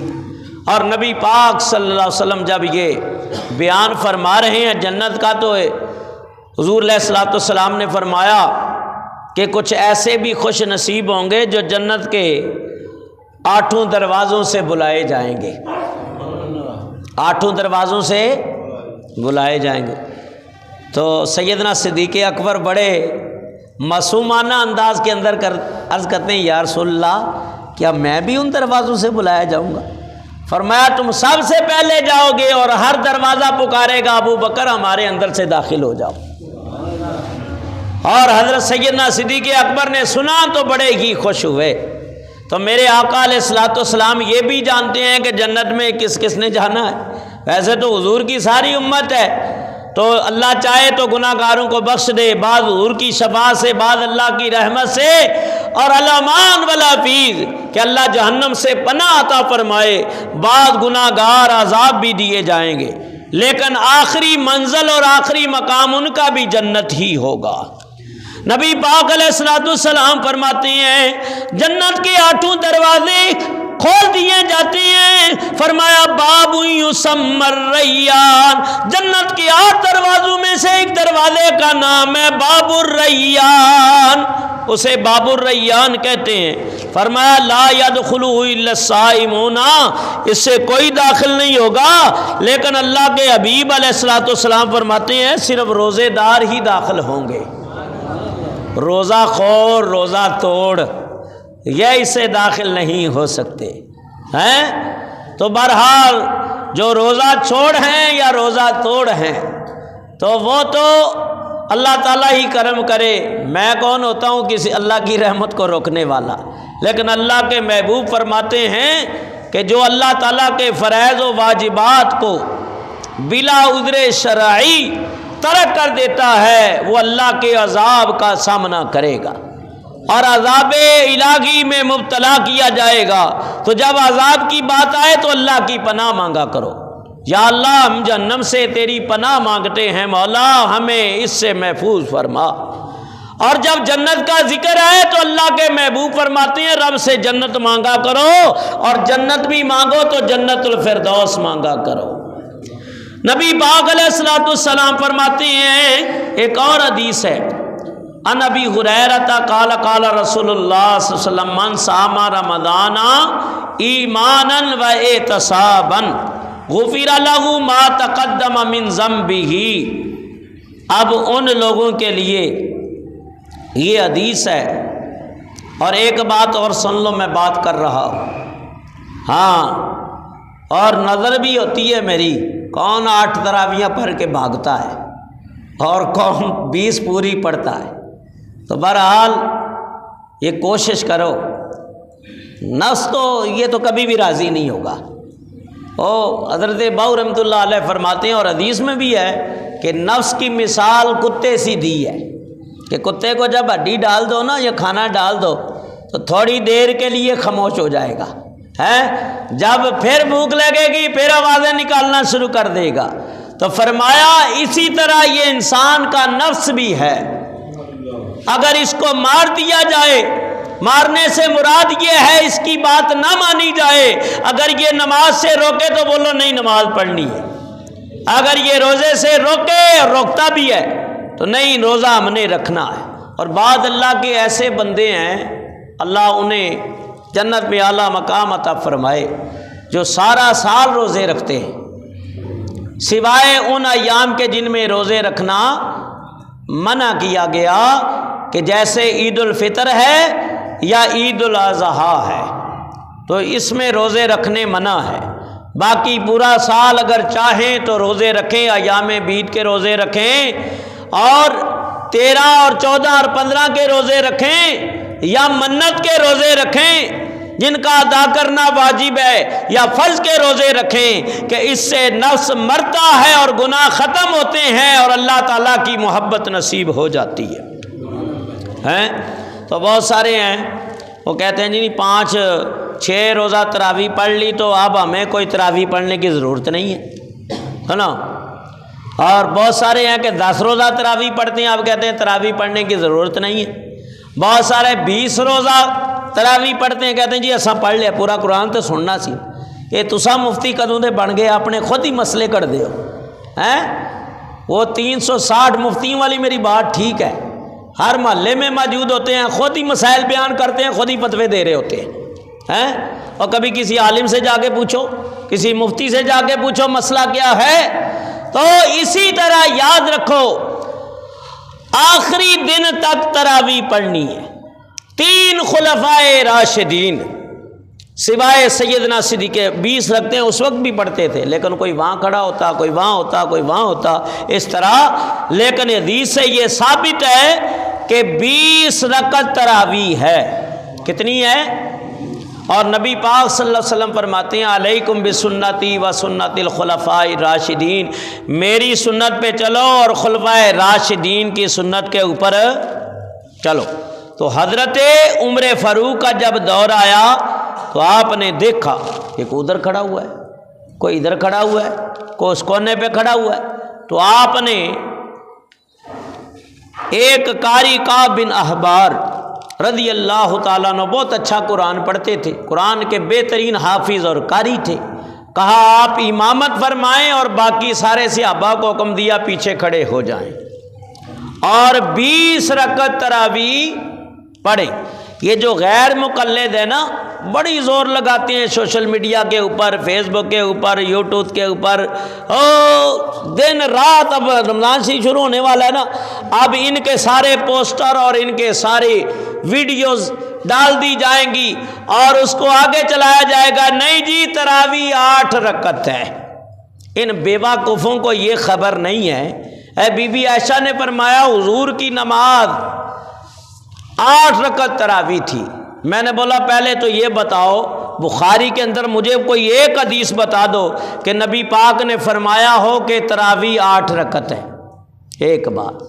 اور نبی پاک صلی اللہ علیہ وسلم جب یہ بیان فرما رہے ہیں جنت کا تو حضور علیہ الصلوۃ والسلام نے فرمایا کہ کچھ ایسے بھی خوش نصیب ہوں گے جو جنت کے 8 دروازوں سے بلائے جائیں گے، 8 دروازوں سے بلائے جائیں گے۔ تو سیدنا صدیق اکبر بڑے معصومانہ انداز کے اندر عرض کرتے ہیں یا رسول اللہ کیا میں بھی ان دروازوں سے بلایا جاؤں گا؟ فرمایا تم سب سے پہلے جاؤ گے اور ہر دروازہ پکارے گا ابو بکر ہمارے اندر سے داخل ہو جاؤ۔ اور حضرت سیدنا صدیق اکبر نے سنا تو بڑے ہی خوش ہوئے۔ تو میرے آقا علیہ الصلوۃ والسلام یہ بھی جانتے ہیں کہ جنت میں کس کس نے جانا ہے، ویسے تو حضور کی ساری امت ہے، تو اللہ چاہے تو گناہ گاروں کو بخش دے، بعض حضور کی شفاعت سے، بعض اللہ کی رحمت سے، اور الامان والحفیظ کہ اللہ جہنم سے پناہ عطا فرمائے، بعض گناہ گار عذاب بھی دیے جائیں گے، لیکن آخری منزل اور آخری مقام ان کا بھی جنت ہی ہوگا۔ نبی پاک علیہ الصلوۃ والسلام فرماتے ہیں جنت کے 8 دروازے کھول دیے جاتے ہیں۔ فرمایا باب یسمی الریان، جنت کے 8 دروازوں میں سے ایک دروازے کا نام ہے باب الریان، اسے باب الریان کہتے ہیں۔ فرمایا لا يدخلہ الا الصائمون، اس سے کوئی داخل نہیں ہوگا، لیکن اللہ کے حبیب علیہ الصلوۃ والسلام فرماتے ہیں صرف روزے دار ہی داخل ہوں گے، روزہ خور، روزہ توڑ یہ اسے داخل نہیں ہو سکتے ہیں۔ تو بہرحال جو روزہ چھوڑ ہیں یا روزہ توڑ ہیں تو وہ تو اللہ تعالیٰ ہی کرم کرے، میں کون ہوتا ہوں کسی اللہ کی رحمت کو روکنے والا، لیکن اللہ کے محبوب فرماتے ہیں کہ جو اللہ تعالیٰ کے فرائض و واجبات کو بلا عذر شرعی ترک کر دیتا ہے وہ اللہ کے عذاب کا سامنا کرے گا، اور عذاب الہی میں مبتلا کیا جائے گا۔ تو جب عذاب کی بات آئے تو اللہ کی پناہ مانگا کرو۔ یا اللہ ہم جہنم سے تیری پناہ مانگتے ہیں، مولا ہمیں اس سے محفوظ فرما۔ اور جب جنت کا ذکر ہے تو اللہ کے محبوب فرماتے ہیں رب سے جنت مانگا کرو، اور جنت بھی مانگو تو جنت الفردوس مانگا کرو۔ نبی پاک علیہ الصلوۃ والسلام فرماتے ہیں، ایک اور حدیث ہے، ان ابی ہریرہ قال قال رسول اللہ صلی اللہ علیہ وسلم من صام رمضان ایمانا و احتسابا غفر له ما تقدم من ذنبه۔ اب ان لوگوں کے لیے یہ حدیث ہے، اور ایک بات اور سن لو، میں بات کر رہا ہوں، ہاں، اور نظر بھی ہوتی ہے میری، کون 8 تراویحیں پڑھ کے بھاگتا ہے اور کون 20 پوری پڑھتا ہے۔ تو بہرحال یہ کوشش کرو، نفس تو یہ تو کبھی بھی راضی نہیں ہوگا۔ حضرت باؤ رحمۃ اللہ علیہ فرماتے ہیں، اور حدیث میں بھی ہے کہ نفس کی مثال کتے سی دی ہے، کہ کتے کو جب ہڈی ڈال دو نا یا کھانا ڈال دو تو تھوڑی دیر کے لیے خاموش ہو جائے گا، جب پھر بھوک لگے گی پھر آوازیں نکالنا شروع کر دے گا۔ تو فرمایا اسی طرح یہ انسان کا نفس بھی ہے، اگر اس کو مار دیا جائے، مارنے سے مراد یہ ہے اس کی بات نہ مانی جائے، اگر یہ نماز سے روکے تو بولو نہیں نماز پڑھنی ہے، اگر یہ روزے سے روکے اور روکتا بھی ہے تو نہیں روزہ ہم نے رکھنا ہے۔ اور بعد اللہ کے ایسے بندے ہیں اللہ انہیں جنت میں اعلیٰ مقام عطا فرمائے جو سارا سال روزے رکھتے ہیں، سوائے ان ایام کے جن میں روزے رکھنا منع کیا گیا، کہ جیسے عید الفطر ہے یا عید الاضحیٰ ہے، تو اس میں روزے رکھنے منع ہے۔ باقی پورا سال اگر چاہیں تو روزے رکھیں، ایام بیت کے روزے رکھیں، اور 13 اور 14 اور 15 کے روزے رکھیں، یا منت کے روزے رکھیں جن کا ادا کرنا واجب ہے، یا فرض کے روزے رکھیں، کہ اس سے نفس مرتا ہے اور گناہ ختم ہوتے ہیں اور اللہ تعالیٰ کی محبت نصیب ہو جاتی ہے۔ تو بہت سارے ہیں وہ کہتے ہیں جی 5-6 روزہ تراویح پڑھ لی تو اب ہمیں کوئی تراویح پڑھنے کی ضرورت نہیں ہے نا، اور بہت سارے ہیں کہ 10 روزہ تراویح پڑھتے ہیں، اب کہتے ہیں تراویح پڑھنے کی ضرورت نہیں ہے۔ بہت سارے 20 روزہ تراویح پڑھتے ہیں، کہتے ہیں جی ایسا پڑھ لیا پورا قرآن تو سننا سی، یہ تسا مفتی کدوں دے بن گئے، اپنے خود ہی مسئلے کر دے وہ 360 مفتیوں والی میری بات ٹھیک ہے، ہر محلے میں موجود ہوتے ہیں، خود ہی مسائل بیان کرتے ہیں، خود ہی فتوے دے رہے ہوتے ہیں، اور کبھی کسی عالم سے جا کے پوچھو، کسی مفتی سے جا کے پوچھو مسئلہ کیا ہے۔ تو اسی طرح یاد رکھو آخری دن تک تراویح پڑھنی ہے۔ 3 خلفائے راشدین سوائے سیدنا صدیق 20 رکھتے ہیں، اس وقت بھی پڑھتے تھے، لیکن کوئی وہاں کھڑا ہوتا، کوئی وہاں ہوتا، کوئی وہاں ہوتا، اس طرح۔ لیکن حدیث سے یہ ثابت ہے کہ 20 رکعت تراویح ہے۔ کتنی ہے؟ اور نبی پاک صلی اللہ علیہ وسلم فرماتے ہیں علیکم بسنتی و سنت الخلفاء الراشدین، میری سنت پہ چلو اور خلفائے راشدین کی سنت کے اوپر چلو۔ تو حضرت عمر فاروق کا جب دور آیا تو آپ نے دیکھا کہ کوئی ادھر کھڑا ہوا ہے، کوئی ادھر کھڑا ہوا ہے، کوئی اس کونے پہ کھڑا ہوا ہے، تو آپ نے ایک قاری کعب بن احبار رضی اللہ تعالیٰ عنہ، بہت اچھا قرآن پڑھتے تھے، قرآن کے بہترین حافظ اور قاری تھے، کہا آپ امامت فرمائیں اور باقی سارے صحابہ کو حکم دیا پیچھے کھڑے ہو جائیں اور 20 رکعت تراویح پڑھیں۔ یہ جو غیر مقلد ہے نا بڑی زور لگاتے ہیں سوشل میڈیا کے اوپر، فیس بک کے اوپر، یوٹیوب کے اوپر، دن رات، اب رمضان سے شروع ہونے والا ہے نا، اب ان کے سارے پوسٹر اور ان کے سارے ویڈیوز ڈال دی جائیں گی اور اس کو آگے چلایا جائے گا، نہیں جی تراویح 8 رکعت ہے۔ ان بیوقوفوں کو یہ خبر نہیں ہے۔ بی بی عائشہ نے فرمایا حضور کی نماز 8 رکعت تراویح تھی۔ میں نے بولا پہلے تو یہ بتاؤ بخاری کے اندر مجھے کوئی ایک حدیث بتا دو کہ نبی پاک نے فرمایا ہو کہ تراویح 8 رکعت ہے، ایک بات،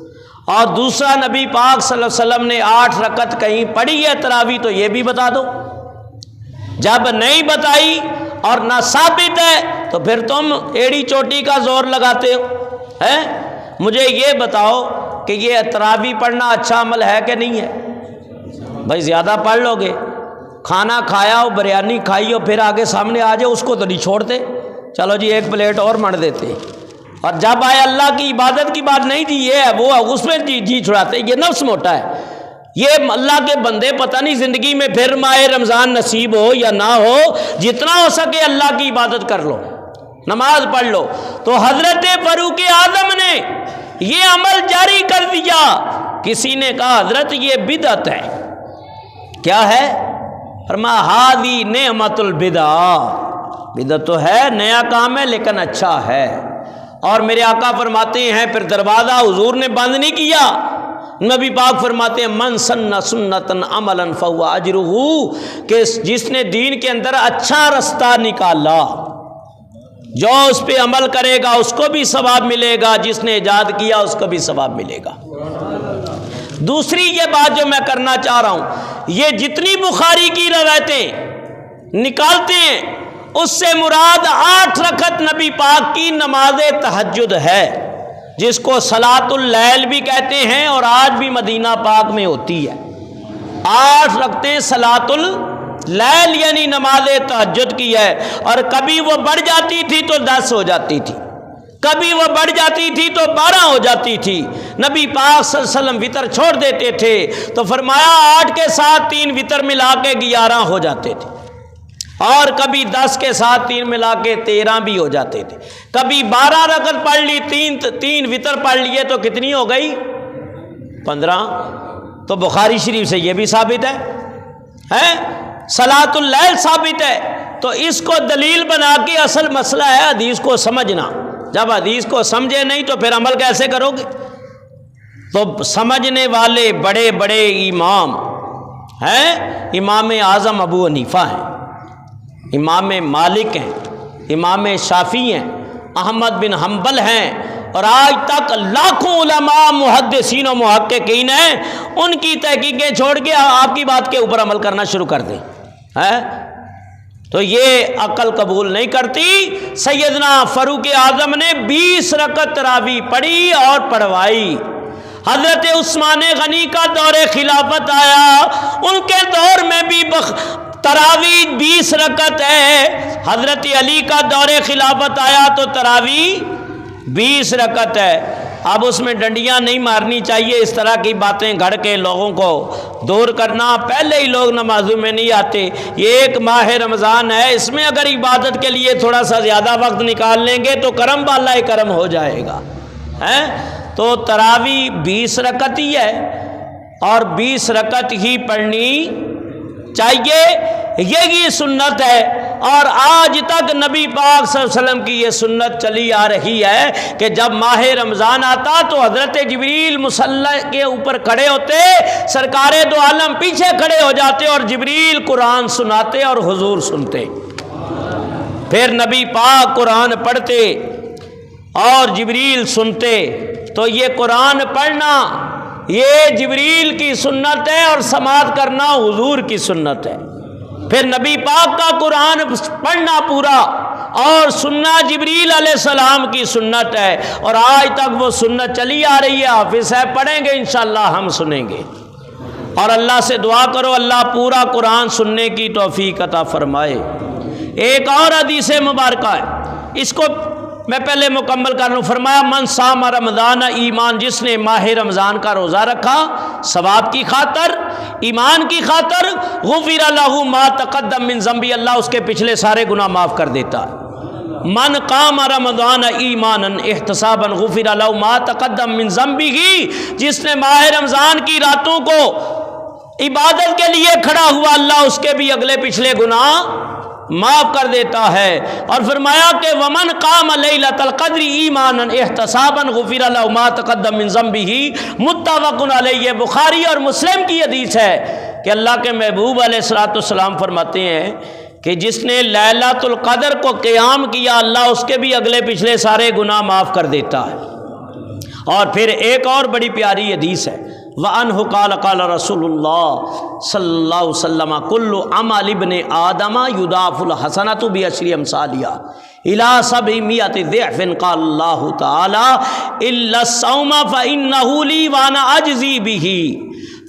اور دوسرا نبی پاک صلی اللہ علیہ وسلم نے 8 رکعت کہیں پڑھی ہے تراویح تو یہ بھی بتا دو۔ جب نہیں بتائی اور نہ ثابت ہے تو پھر تم ایڑی چوٹی کا زور لگاتے ہو ہیں؟ مجھے یہ بتاؤ کہ یہ تراویح پڑھنا اچھا عمل ہے کہ نہیں ہے؟ بھائی زیادہ پڑھ لو گے، کھانا کھایا ہو، بریانی کھائی ہو، پھر آگے سامنے آ جائے اس کو تو نہیں چھوڑتے، چلو جی ایک پلیٹ اور مڑ دیتے، اور جب آئے اللہ کی عبادت کی بات نہیں جی یہ ہے وہ اس میں جی چھڑاتے، یہ نفس موٹا ہے۔ یہ اللہ کے بندے پتہ نہیں زندگی میں پھر ماہ رمضان نصیب ہو یا نہ ہو، جتنا ہو سکے اللہ کی عبادت کر لو، نماز پڑھ لو۔ تو حضرت فاروق اعظم نے یہ عمل جاری کر دیا۔ کسی نے کہا حضرت یہ بدعت ہے، کیا ہے؟ فرمایا ہادی نعمت البدع، بدعت تو ہے، نیا کام ہے لیکن اچھا ہے۔ اور میرے آقا فرماتے ہیں پھر دروازہ حضور نے بند نہیں کیا، نبی پاک فرماتے ہیں من سن سنتن عملا فہو اجرہ، کہ جس نے دین کے اندر اچھا رستہ نکالا، جو اس پہ عمل کرے گا اس کو بھی ثواب ملے گا، جس نے ایجاد کیا اس کو بھی ثواب ملے گا۔ دوسری یہ بات جو میں کرنا چاہ رہا ہوں، یہ جتنی بخاری کی روایتیں نکالتے ہیں اس سے مراد 8 رکعت نبی پاک کی نماز تہجد ہے، جس کو صلاۃ اللیل بھی کہتے ہیں اور آج بھی مدینہ پاک میں ہوتی ہے۔ 8 رکعتیں صلاۃ اللیل یعنی نماز تہجد کی ہے، اور کبھی وہ بڑھ جاتی تھی تو 10 ہو جاتی تھی، کبھی وہ بڑھ جاتی تھی تو 12 ہو جاتی تھی۔ نبی پاک صلی اللہ علیہ وسلم وطر چھوڑ دیتے تھے تو فرمایا 8 کے ساتھ 3 وطر ملا کے 11 ہو جاتے تھے، اور کبھی 10 کے ساتھ 3 ملا کے 13 بھی ہو جاتے تھے، کبھی 12 رکعت پڑھ لی، 3 وطر پڑھ لیے تو کتنی ہو گئی؟ 15۔ تو بخاری شریف سے یہ بھی ثابت ہے، صلاۃ اللیل ثابت ہے۔ تو اس کو دلیل بنا کے اصل مسئلہ ہے حدیث کو سمجھنا۔ جب حدیث کو سمجھے نہیں تو پھر عمل کیسے کرو گے؟ تو سمجھنے والے بڑے بڑے امام ہیں، امام اعظم ابو حنیفہ ہیں، امام مالک ہیں، امام شافعی ہیں، احمد بن حنبل ہیں، اور آج تک لاکھوں علماء محدثین و محققین ہیں، ان کی تحقیقیں چھوڑ کے آپ کی بات کے اوپر عمل کرنا شروع کر دیں، تو یہ عقل قبول نہیں کرتی۔ سیدنا فاروق اعظم نے 20 رکعت تراویح پڑھی اور پڑھوائی۔ حضرت عثمان غنی کا دور خلافت آیا، ان کے دور میں بھی تراویح 20 رکعت ہے۔ حضرت علی کا دور خلافت آیا تو تراویح 20 رکعت ہے۔ اب اس میں ڈنڈیاں نہیں مارنی چاہیے، اس طرح کی باتیں گھڑ کے لوگوں کو دور کرنا۔ پہلے ہی لوگ نمازوں میں نہیں آتے، یہ ایک ماہ رمضان ہے، اس میں اگر عبادت کے لیے تھوڑا سا زیادہ وقت نکال لیں گے تو کرم بالائے کرم ہو جائے گا۔ تو تراویح 20 رکعت ہی ہے، اور 20 رکعت ہی پڑھنی چاہیے، یہی سنت ہے۔ اور آج تک نبی پاک صلی اللہ علیہ وسلم کی یہ سنت چلی آ رہی ہے کہ جب ماہ رمضان آتا تو حضرت جبریل مصلی کے اوپر کھڑے ہوتے، سرکار دو عالم پیچھے کھڑے ہو جاتے اور جبریل قرآن سناتے اور حضور سنتے، پھر نبی پاک قرآن پڑھتے اور جبریل سنتے۔ تو یہ قرآن پڑھنا یہ جبریل کی سنت ہے، اور سماعت کرنا حضور کی سنت ہے۔ پھر نبی پاک کا قرآن پڑھنا پورا اور سننا جبریل علیہ السلام کی سنت ہے، اور آج تک وہ سنت چلی آ رہی ہے۔ حافظ صاحب پڑھیں گے انشاءاللہ، ہم سنیں گے، اور اللہ سے دعا کرو اللہ پورا قرآن سننے کی توفیق عطا فرمائے۔ ایک اور حدیث مبارکہ ہے، اس کو میں پہلے مکمل کر لوں۔ فرمایا من صام رمضان ایمان، جس نے ماہ رمضان کا روزہ رکھا ثواب کی خاطر، ایمان کی خاطر، غفر لہ ما تقدم من ذنبی، اللہ اس کے پچھلے سارے گناہ معاف کر دیتا ہے۔ من قام رمضان ایمانا احتسابا غفر لہ ما تقدم من ذنبہ، جس نے ماہ رمضان کی راتوں کو عبادت کے لیے کھڑا ہوا اللہ اس کے بھی اگلے پچھلے گناہ معاف کر دیتا ہے۔ اور فرمایا کہ ومن قام لیلۃ القدر ایمانا احتسابا غفر له ما تقدم من ذنبه، متفق علیہ، بخاری اور مسلم کی حدیث ہے کہ اللہ کے محبوب علیہ الصلوۃ والسلام فرماتے ہیں کہ جس نے لیلۃ القدر کو قیام کیا اللہ اس کے بھی اگلے پچھلے سارے گناہ معاف کر دیتا ہے۔ اور پھر ایک اور بڑی پیاری حدیث ہے، وعنہ قال قال رسول اللہ صلی اللہ علیہ وسلم کل عمل ابن آدم یضاعف الحسنۃ بعشر امثالها الی 700 ضعف قال اللہ تعالی الا الصوم فانہ لی وانا اجزی بہ۔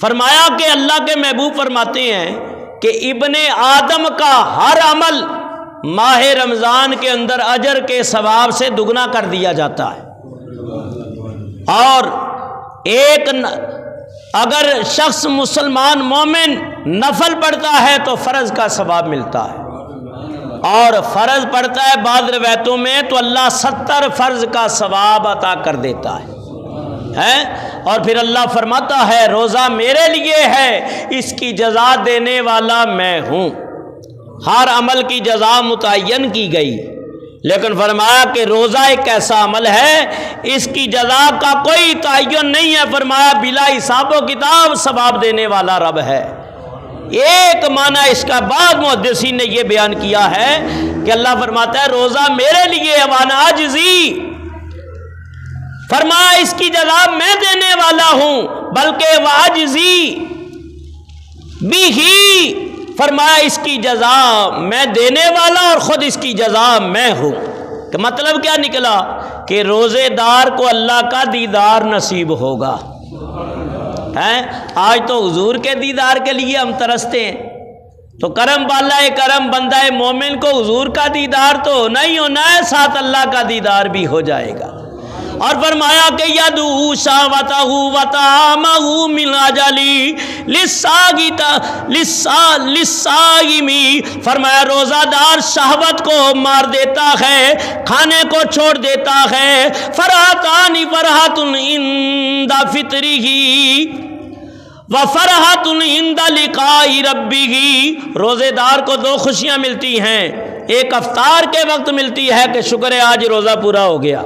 فرمایا کہ اللہ کے محبوب فرماتے ہیں کہ ابن آدم کا ہر عمل ماہ رمضان کے اندر اجر کے ثواب سے دگنا کر دیا جاتا ہے، اور اگر شخص مسلمان مومن نفل پڑھتا ہے تو فرض کا ثواب ملتا ہے، اور فرض پڑھتا ہے بعض روایتوں میں تو اللہ 70 فرض کا ثواب عطا کر دیتا ہے۔ اور پھر اللہ فرماتا ہے روزہ میرے لیے ہے، اس کی جزا دینے والا میں ہوں۔ ہر عمل کی جزا متعین کی گئی، لیکن فرمایا کہ روزہ ایک ایسا عمل ہے اس کی جزا کا کوئی تعین نہیں ہے، فرمایا بلا حساب و کتاب ثواب دینے والا رب ہے۔ ایک معنی اس کا بعد محدثین نے یہ بیان کیا ہے کہ اللہ فرماتا ہے روزہ میرے لیے وانا اجزی، فرمایا اس کی جزا میں دینے والا ہوں، بلکہ واجزی بھی، فرمایا اس کی جزا میں دینے والا اور خود اس کی جزا میں ہوں۔ کہ مطلب کیا نکلا کہ روزے دار کو اللہ کا دیدار نصیب ہوگا۔ آج تو حضور کے دیدار کے لیے ہم ترستے ہیں، تو کرم بالا کرم بندہ مومن کو حضور کا دیدار تو ہونا ہی ہونا ہے، ساتھ اللہ کا دیدار بھی ہو جائے گا۔ اور فرمایا کہ یدعو شہوتہ وطعامہ من اجلی للصائم، فرمایا روزہ دار شہوت کو مار دیتا ہے، کھانے کو چھوڑ دیتا ہے۔ فرحتان فرحۃ عند فطرہ وفرحۃ عند لقاء ربہ، روزے دار کو دو خوشیاں ملتی ہیں، ایک افطار کے وقت ملتی ہے کہ شکر ہے آج روزہ پورا ہو گیا،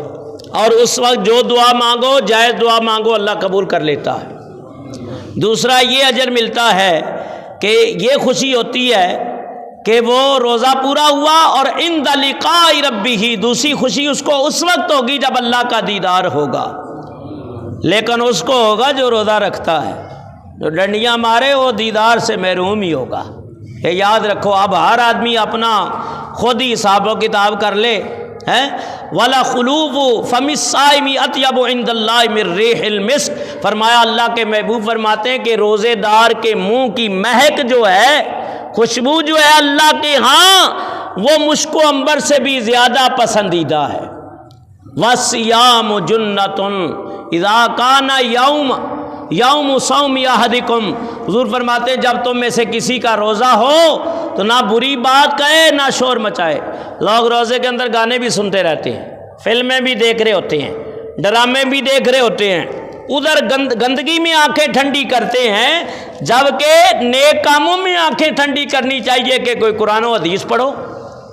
اور اس وقت جو دعا مانگو جائز دعا مانگو اللہ قبول کر لیتا ہے۔ دوسرا یہ اجر ملتا ہے کہ یہ خوشی ہوتی ہے کہ وہ روزہ پورا ہوا، اور عند لقاء ربہ، دوسری خوشی اس کو اس وقت ہوگی جب اللہ کا دیدار ہوگا، لیکن اس کو ہوگا جو روزہ رکھتا ہے، جو ڈنڈیاں مارے وہ دیدار سے محروم ہی ہوگا۔ یہ یاد رکھو، اب ہر آدمی اپنا خود ہی حساب و کتاب کر لے۔ وَلَا خُلُوفُ فَمِ الصَّائِمِ أَطْيَبُ عِندَ اللَّهِ مِن رِيحِ الْمِسْكِ، فرمایا اللہ کے محبوب فرماتے ہیں کہ روزے دار کے منہ کی مہک جو ہے، خوشبو جو ہے اللہ کے ہاں وہ مشک و عنبر سے بھی زیادہ پسندیدہ ہے۔ وَالصِّيَامُ جُنَّةٌ إِذَا كَانَ یوم صوم احدکم، حضور فرماتے ہیں جب تم میں سے کسی کا روزہ ہو تو نہ بری بات کہے نہ شور مچائے۔ لوگ روزے کے اندر گانے بھی سنتے رہتے ہیں، فلمیں بھی دیکھ رہے ہوتے ہیں، ڈرامے بھی دیکھ رہے ہوتے ہیں، ادھر گندگی میں آنکھیں ٹھنڈی کرتے ہیں، جبکہ نیک کاموں میں آنکھیں ٹھنڈی کرنی چاہیے کہ کوئی قرآن و حدیث پڑھو،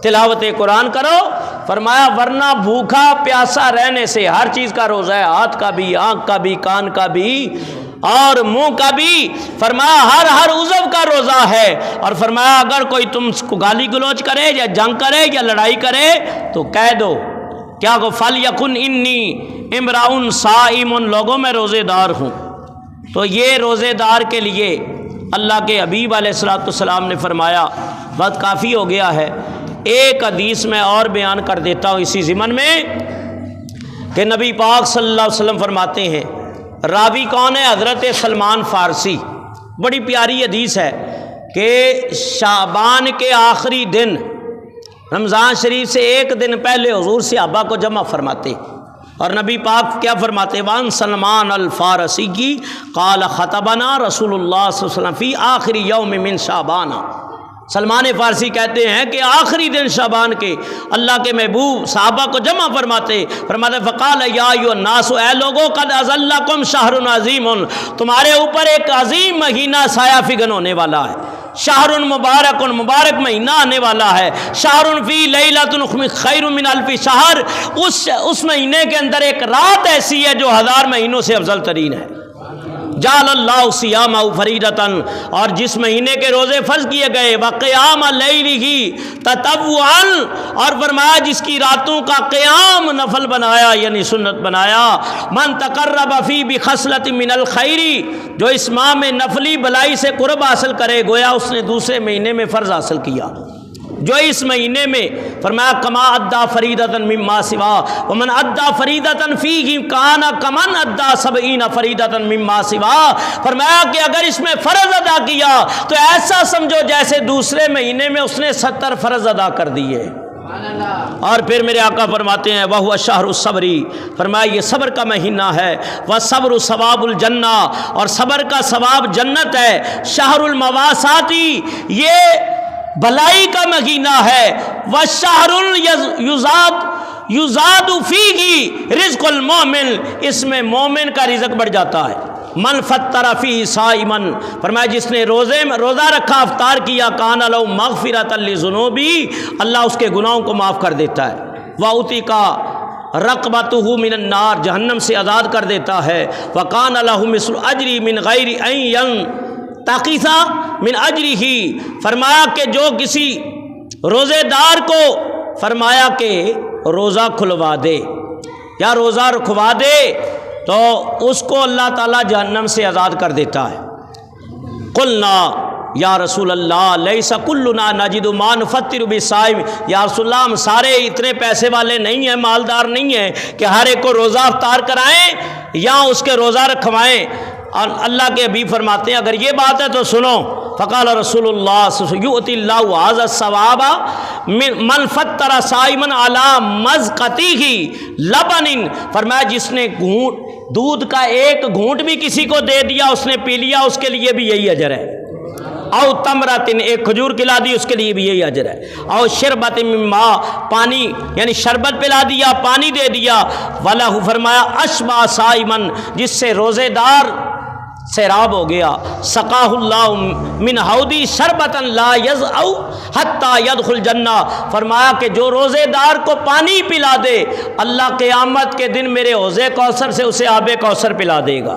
تلاوت قرآن کرو۔ فرمایا ورنہ بھوکا پیاسا رہنے سے ہر چیز کا روزہ ہے، ہاتھ کا بھی، آنکھ کا بھی، کان کا بھی اور منہ کا بھی، فرمایا ہر عضو کا روزہ ہے۔ اور فرمایا اگر کوئی تم کو گالی گلوچ کرے یا جنگ کرے یا لڑائی کرے تو کہہ دو کیا کو فَلْيَكُنْ إِنِّي امْرَأٌ صَائِمٌ، لوگوں میں روزے دار ہوں۔ تو یہ روزے دار کے لیے اللہ کے حبیب علیہ الصلوۃ والسلام نے فرمایا، وقت کافی ہو گیا ہے، ایک حدیث میں اور بیان کر دیتا ہوں اسی ضمن میں کہ نبی پاک صلی اللہ علیہ وسلم فرماتے ہیں، راوی کون ہے؟ حضرت سلمان فارسی، بڑی پیاری حدیث ہے کہ شعبان کے آخری دن رمضان شریف سے ایک دن پہلے حضور صحابہ کو جمع فرماتے، اور نبی پاک کیا فرماتے؟ وان سلمان الفارسی کی قال خطبنا رسول اللہ صلی اللہ علیہ وسلم فی آخر یوم من شعبان، سلمان فارسی کہتے ہیں کہ آخری دن شعبان کے اللہ کے محبوب صحابہ کو جمع فرماتے فقال یا ایھا الناس، اے لوگو قد اظلکم شہر عظیم، تمہارے اوپر ایک عظیم مہینہ سایہ فگن ہونے والا ہے، شہر مبارک، مبارک مہینہ آنے والا ہے، شہر فی لیلۃ خیر من الف شہر، اس مہینے کے اندر ایک رات ایسی ہے جو 1000 مہینوں سے افضل ترین ہے۔ جعل اللہ صیامہ فریضۃ، اور جس مہینے کے روزے فرض کیے گئے، وقیام لیلہ تطوعا، اور فرمایا جس کی راتوں کا قیام نفل بنایا یعنی سنت بنایا، من تقرب فی بخصلۃ من الخیر، جو اس ماہ میں نفلی بلائی سے قرب حاصل کرے گویا اس نے دوسرے مہینے میں فرض حاصل کیا۔ جو اس مہینے میں فرمایا کما ادا فریضۃ مما سوا ومن ادا فریضۃ فیہ کان کمن ادا سبعین فریضۃ مما سوا، فرمایا کہ اگر اس میں فرض ادا کیا تو ایسا سمجھو جیسے دوسرے مہینے میں اس نے 70 فرض ادا کر دیے۔ اور پھر میرے آقا فرماتے ہیں وَهُوَ شَهْرُ الصَّبْرِ، فرمایا یہ صبر کا مہینہ ہے، وَالصَّبْرُ ثواب الجنہ، اور صبر کا ثواب جنت ہے، شہر المواساتی، یہ بھلائی کا مہینہ ہے، وَالشَّهْرُ یُزَادُ فِیہِ رِزْقُ الْمُؤْمِنِ، اس میں مومن کا رزق بڑھ جاتا ہے۔ من فطر فیہ صائما، فرمایا جس نے روزہ رکھا افطار کیا، کان لہ مغفرۃ لذنوبہ، اللہ اس کے گناہوں کو معاف کر دیتا ہے، وعتق رقبتہ من النار، جہنم سے آزاد کر دیتا ہے، وکان لہ مثل اجری من غیر ان ینتقص من اجرہ، فرمایا کہ جو کسی روزے دار کو فرمایا کہ روزہ کھلوا دے یا روزہ رکھوا دے تو اس کو اللہ تعالیٰ جہنم سے آزاد کر دیتا ہے۔ قلنا یا رسول اللہ لیس کلنا نجد ما نفطر بالصائم، یا رسول اللہ ہم سارے اتنے پیسے والے نہیں ہیں، مالدار نہیں ہیں کہ ہر ایک کو روزہ افطار کرائیں یا اس کے روزہ رکھوائیں۔ اور اللہ کے حبیب فرماتے ہیں اگر یہ بات ہے تو سنو، فقال رسول اللہ یؤتی اللہ ھذا الثواب من فطر صائما علی مزقتہ لبن، فرمایا جس نے دودھ کا ایک گھونٹ بھی کسی کو دے دیا، اس نے پی لیا، اس کے لیے بھی یہی اجر ہے۔ او تمرتن، ایک کھجور کھلا دی، اس کے لیے بھی یہی اجر ہے۔ او شربت من ماء، پانی یعنی شربت پلا دیا، پانی دے دیا، ولہ فرمایا اشبع صائما، جس سے روزے دار سیراب ہو گیا، سقاہ اللہ من حوضی شربتا لا یضع حتی یدخل جنہ، فرمایا کہ جو روزے دار کو پانی پلا دے اللہ قیامت کے دن میرے حوض کوثر سے اسے آب کوثر پلا دے گا۔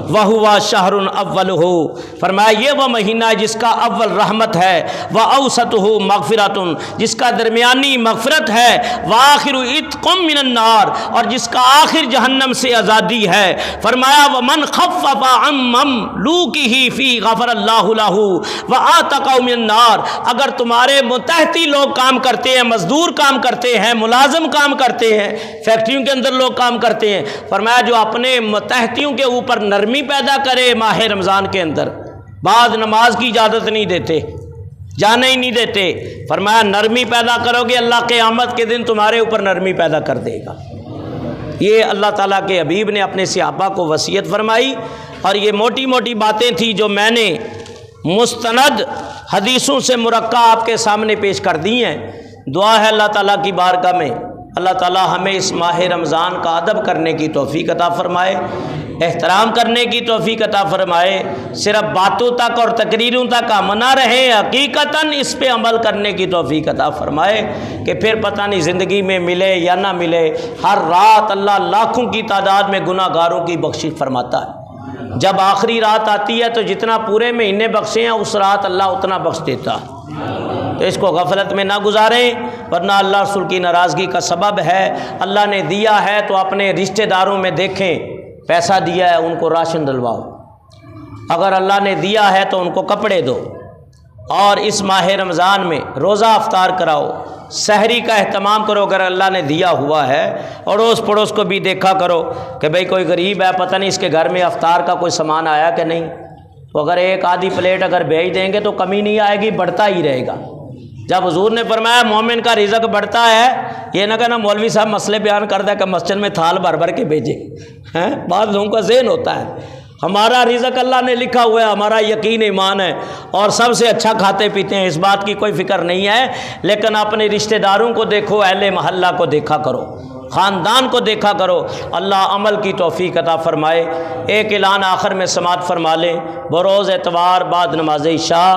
وَهُوَ شَهْرٌ أَوَّلُهُ، فرمایا یہ وہ مہینہ ہے جس کا اول رحمت ہے، وَأَوْسَطُهُ مغفرۃ، جس کا درمیانی مغفرت ہے، وَآخِرُ عِتْقٌ مِّنَ النَّارِ، اور جس کا آخر جہنم سے آزادی ہے۔ فرمایا وَمَنْ خَفَّفَ عَن مملوکِهِ فِيهِ غَفَرَ اللَّهُ لَهُ وَآتَقَهُ مِنَ النَّارِ، اگر تمہارے متحتی لوگ کام کرتے ہیں، مزدور کام کرتے ہیں، ملازم کام کرتے ہیں، فیکٹریوں کے اندر لوگ کام کرتے ہیں، فرمایا جو اپنے متحتیوں کے اوپر نرمی پیدا کرے ماہ رمضان کے اندر، بعض نماز کی اجازت نہیں دیتے، جانے ہی نہیں دیتے، فرمایا نرمی پیدا کرو گے اللہ قیامت کے دن تمہارے اوپر نرمی پیدا کر دے گا۔ یہ اللہ تعالیٰ کے حبیب نے اپنے صحابہ کو وصیت فرمائی، اور یہ موٹی موٹی باتیں تھیں جو میں نے مستند حدیثوں سے مرکہ آپ کے سامنے پیش کر دی ہیں۔ دعا ہے اللہ تعالیٰ کی بارگاہ میں اللہ تعالیٰ ہمیں اس ماہ رمضان کا ادب کرنے کی توفیق عطا فرمائے، احترام کرنے کی توفیق عطا فرمائے، صرف باتوں تک اور تقریروں تک ہم نہ رہیں، حقیقتاً اس پہ عمل کرنے کی توفیق عطا فرمائے کہ پھر پتہ نہیں زندگی میں ملے یا نہ ملے، ہر رات اللہ لاکھوں کی تعداد میں گناہ گاروں کی بخشش فرماتا ہے، جب آخری رات آتی ہے تو جتنا پورے مہینے بخشے ہیں اس رات اللہ اتنا بخش دیتا ہے، تو اس کو غفلت میں نہ گزاریں ورنہ اللہ رسول کی ناراضگی کا سبب ہے۔ اللہ نے دیا ہے تو اپنے رشتہ داروں میں دیکھیں، پیسہ دیا ہے ان کو راشن دلواؤ، اگر اللہ نے دیا ہے تو ان کو کپڑے دو، اور اس ماہ رمضان میں روزہ افطار کراؤ، سحری کا اہتمام کرو اگر اللہ نے دیا ہوا ہے، اڑوس پڑوس کو بھی دیکھا کرو کہ بھئی کوئی غریب ہے، پتہ نہیں اس کے گھر میں افطار کا کوئی سامان آیا کہ نہیں، تو اگر ایک آدھی پلیٹ اگر بھیج دیں گے تو کمی نہیں آئے گی، بڑھتا ہی رہے گا۔ جب حضور نے فرمایا مومن کا رزق بڑھتا ہے، یہ نہ کہنا مولوی صاحب مسئلے بیان کر دیں کہ مسجد میں تھال بھر بھر کے بھیجے ہیں، بعض لوگوں کا ذہن ہوتا ہے ہمارا رزق اللہ نے لکھا ہوا ہے، ہمارا یقین ایمان ہے اور سب سے اچھا کھاتے پیتے ہیں، اس بات کی کوئی فکر نہیں ہے، لیکن اپنے رشتہ داروں کو دیکھو، اہل محلہ کو دیکھا کرو، خاندان کو دیکھا کرو، اللہ عمل کی توفیق عطا فرمائے۔ ایک اعلان آخر میں سماعت فرما لیں، بروز اتوار بعد نماز عشاء